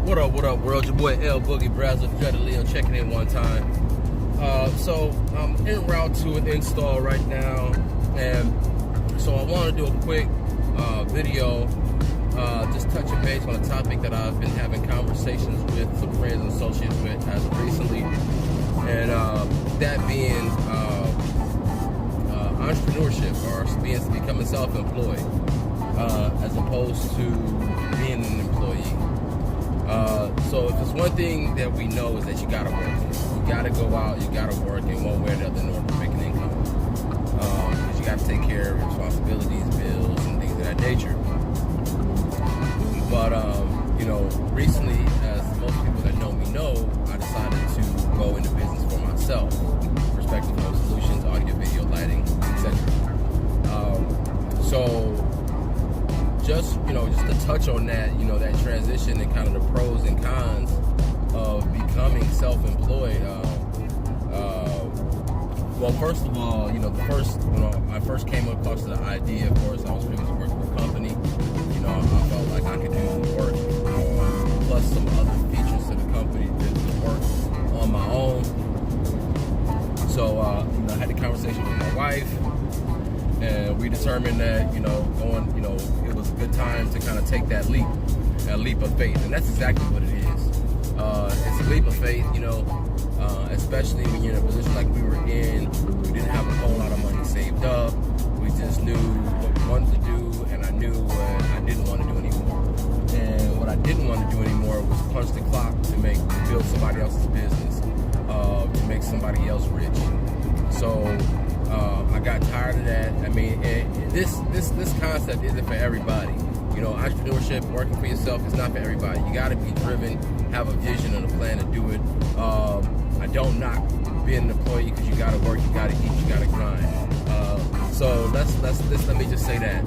What up, world? Your boy L Boogie Brazil, Dreaded Leo, checking in one time. So I'm en route to an install right now, and so I want to do a quick video, just touching base on a topic that I've been having conversations with some friends and associates with as of recently, and that being entrepreneurship, or becoming self-employed, as opposed to being an employee. So if it's one thing that we know is that you gotta work. You gotta go out, you gotta work in one way or the other in order to make an income. Because you gotta take care of your responsibilities, bills, and things of that nature. But, recently, as most people that know me know, I decided to go into business for myself. Perspective Home Solutions, audio, video, lighting, etc. Just to touch on that, that transition and kind of the pros and cons of becoming self-employed. Well, first of all, when I first came across the idea, of course, I was previously working for a company. I felt like I could do the work, plus some other features to the company, did the work on my own. So, I had a conversation with my wife, and we determined that, it was a good time to kind of take that leap of faith. And that's exactly what it is. It's a leap of faith, especially when you're in a position like we were in. We didn't have a whole lot of money saved up. We just knew what we wanted to do, and I knew what I didn't want to do anymore. And what I didn't want to do anymore was punch the clock to build somebody else's business, to make somebody else rich. So, I got tired of that. I mean, this concept isn't for everybody. Entrepreneurship, working for yourself, is not for everybody. You got to be driven, have a vision and a plan to do it. I don't knock being an employee because you got to work, you got to eat, you got to grind. So let me just say that. A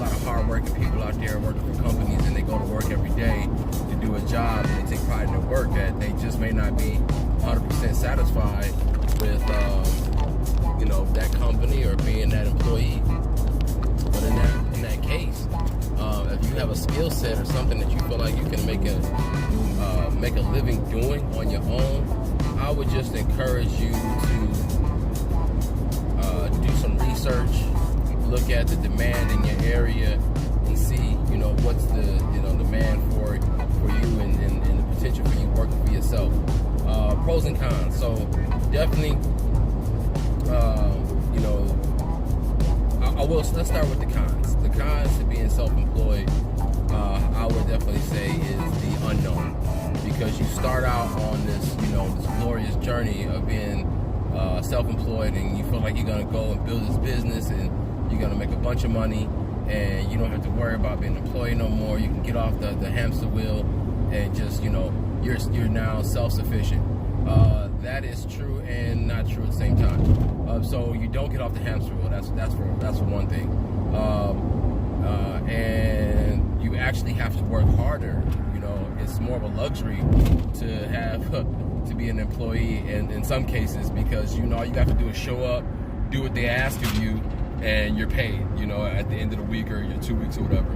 lot of hard-working people out there working for companies, and they go to work every day to do a job, and they take pride in their work, that they just may not be 100% satisfied with that company or being that employee. But in that case, if you have a skill set or something that you feel like you can make a living doing on your own, I would just encourage you to do some research, look at the demand in your area, and see what's the demand for you and the potential for you working for yourself. Pros and cons. So definitely. Let's start with the cons. The cons to being self-employed, I would definitely say, is the unknown, because you start out on this glorious journey of being self-employed, and you feel like you're gonna go and build this business, and you're gonna make a bunch of money, and you don't have to worry about being an employee no more. You can get off the hamster wheel, and just you're now self-sufficient. That is true and not true at the same time. So you don't get off the hamster wheel. That's for one thing. And you actually have to work harder. It's more of a luxury to have to be an employee in some cases, because all you have to do is show up, do what they ask of you, and you're paid. At the end of the week or your 2 weeks or whatever.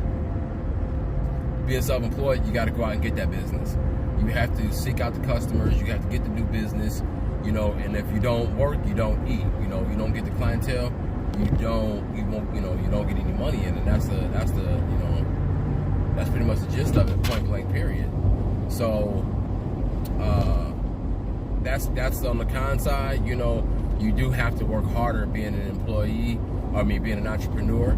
Being self-employed, you got to go out and get that business. You have to seek out the customers. You have to get the new business, and if you don't work, you don't eat. You don't get the clientele. You don't get any money in, and that's pretty much the gist of it, point blank, period. So, that's on the con side. You do have to work harder being an employee, being an entrepreneur.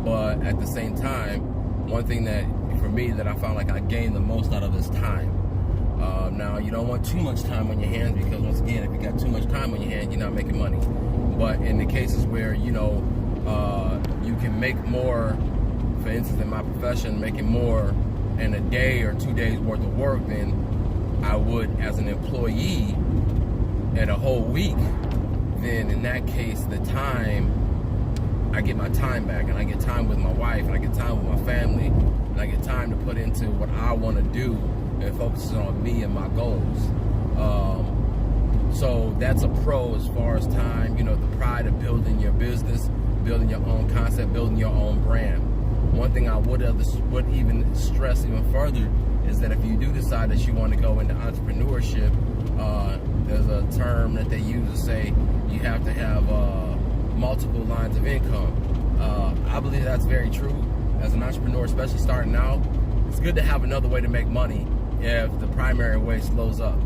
But at the same time, one thing that for me that I found like I gained the most out of is time. Now, you don't want too much time on your hands, because once again, if you got too much time on your hands, you're not making money. But in the cases where, you can make more, for instance, in my profession, making more in a day or 2 days worth of work than I would as an employee in a whole week, then in that case, I get my time back, and I get time with my wife, and I get time with my family, and I get time to put into what I want to do and focuses on me and my goals. So that's a pro as far as time, the pride of building your business, building your own concept, building your own brand. One thing I would even stress even further is that if you do decide that you want to go into entrepreneurship, there's a term that they use to say you have to have multiple lines of income. I believe that's very true. As an entrepreneur, especially starting out, it's good to have another way to make money if the primary way slows up.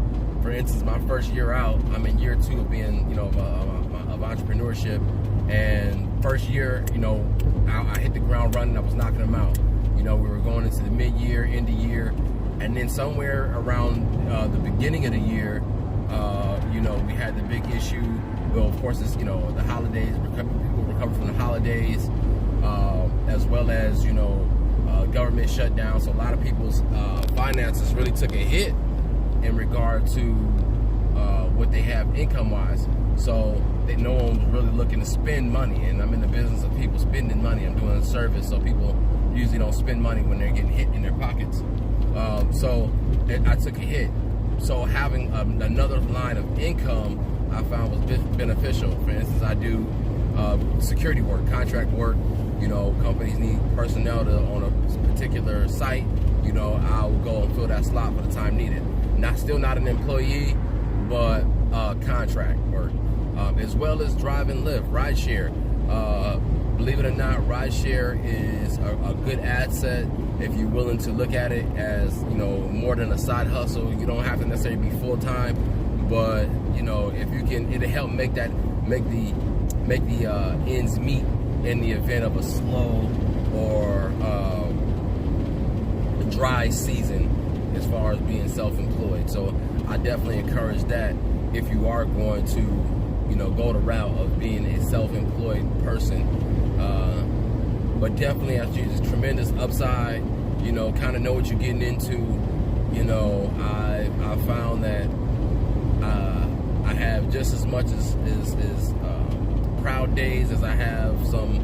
For instance, my first year out, I'm in year 2 of being, of entrepreneurship, and first year, I hit the ground running. I was knocking them out. We were going into the mid-year, end of year, and then somewhere around the beginning of the year, we had the big issue. Well, of course, it's, the holidays, people recover from the holidays, as well as, government shutdown. So a lot of people's finances really took a hit in regard to what they have income-wise. So no one was really looking to spend money, and I'm in the business of people spending money. I'm doing a service, so people usually don't spend money when they're getting hit in their pockets. So I took a hit. So having another line of income I found was beneficial. For instance, I do security work, contract work. Companies need personnel on a particular site. I will go and fill that slot for the time needed. Still not an employee, but contract work. As well as drive and lift, rideshare. Believe it or not, rideshare is a good asset if you're willing to look at it as, more than a side hustle. You don't have to necessarily be full time, but if you can, it'll help make the ends meet in the event of a slow or a dry season as far as being self-employed. So I definitely encourage that if you are going to go the route of being a self-employed person. But definitely, there's tremendous upside. Kind of know what you're getting into. I found that I have just as much as proud days as I have some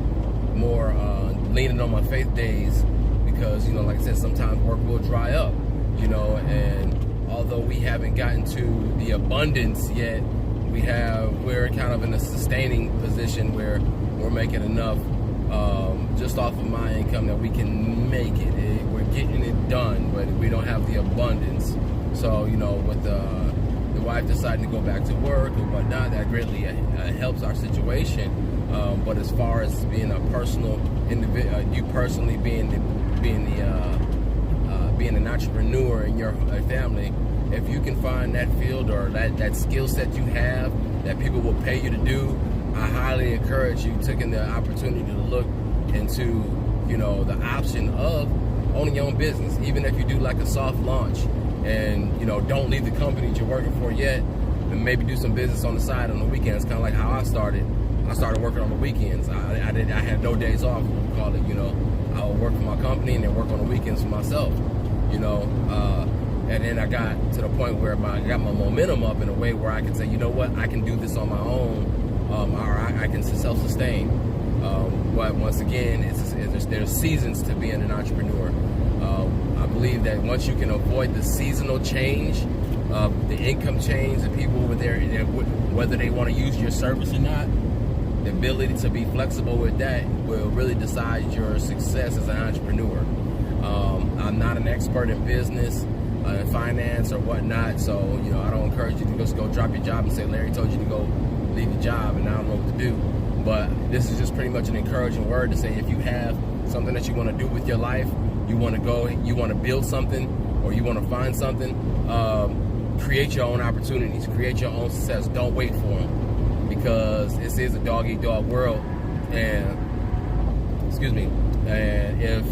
more leaning on my faith days, because like I said, sometimes work will dry up. And although we haven't gotten to the abundance yet, we're kind of in a sustaining position where we're making enough just off of my income that we can make it. We're getting it done, but we don't have the abundance. So with the wife deciding to go back to work or whatnot, that greatly helps our situation. But as far as being a personal individual, you personally being an entrepreneur in your family, if you can find that field or that skill set you have that people will pay you to do, I highly encourage you taking the opportunity to look into, the option of owning your own business. Even if you do like a soft launch and, don't leave the company that you're working for yet, and maybe do some business on the side on the weekends, kind of like how I started. I started working on the weekends. I had no days off, we call it, I would work for my company and then work on the weekends for myself, and then I got to the point where I got my momentum up in a way where I can say, you know what, I can do this on my own, or I can self-sustain. But once again, there's seasons to being an entrepreneur. I believe that once you can avoid the seasonal change, the income change, the people whether they want to use your service or not, the ability to be flexible with that will really decide your success as an entrepreneur. I'm not an expert in business, finance or whatnot, so I don't encourage you to just go drop your job and say Larry told you to go leave your job and I don't know what to do. But this is just pretty much an encouraging word to say, if you have something that you want to do with your life, you want to build something, or you want to find something, create your own opportunities, create your own success. Don't wait for them, because this is a dog-eat-dog world, and and if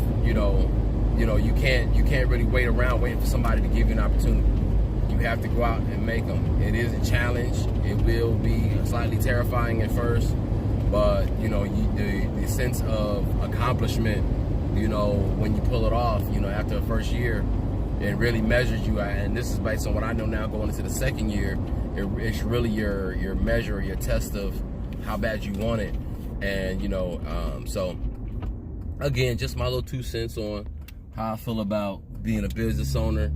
you can't really wait around waiting for somebody to give you an opportunity. You have to go out and make them. It is a challenge. It will be slightly terrifying at first, but the sense of accomplishment, when you pull it off, after the first year, it really measures you. And this is based on what I know now, going into the second year. It's really your measure, your test of how bad you want it. And so again, just my little 2 cents on how I feel about being a business owner,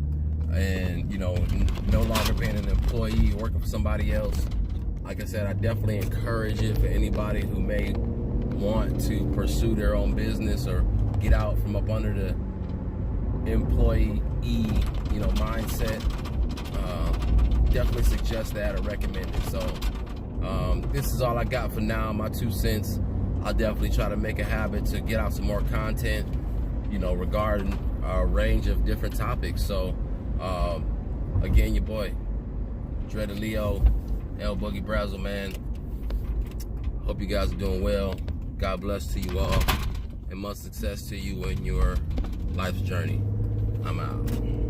and no longer being an employee working for somebody else. Like I said, I definitely encourage it for anybody who may want to pursue their own business or get out from up under employee, mindset. Definitely suggest that or recommend it. So this is all I got for now, my 2 cents. I'll definitely try to make a habit to get out some more content, regarding a range of different topics. So again, your boy Dreaded Leo, L Boogie Brazzle, man. Hope you guys are doing well. God bless to you all, and much success to you in your life's journey. I'm out.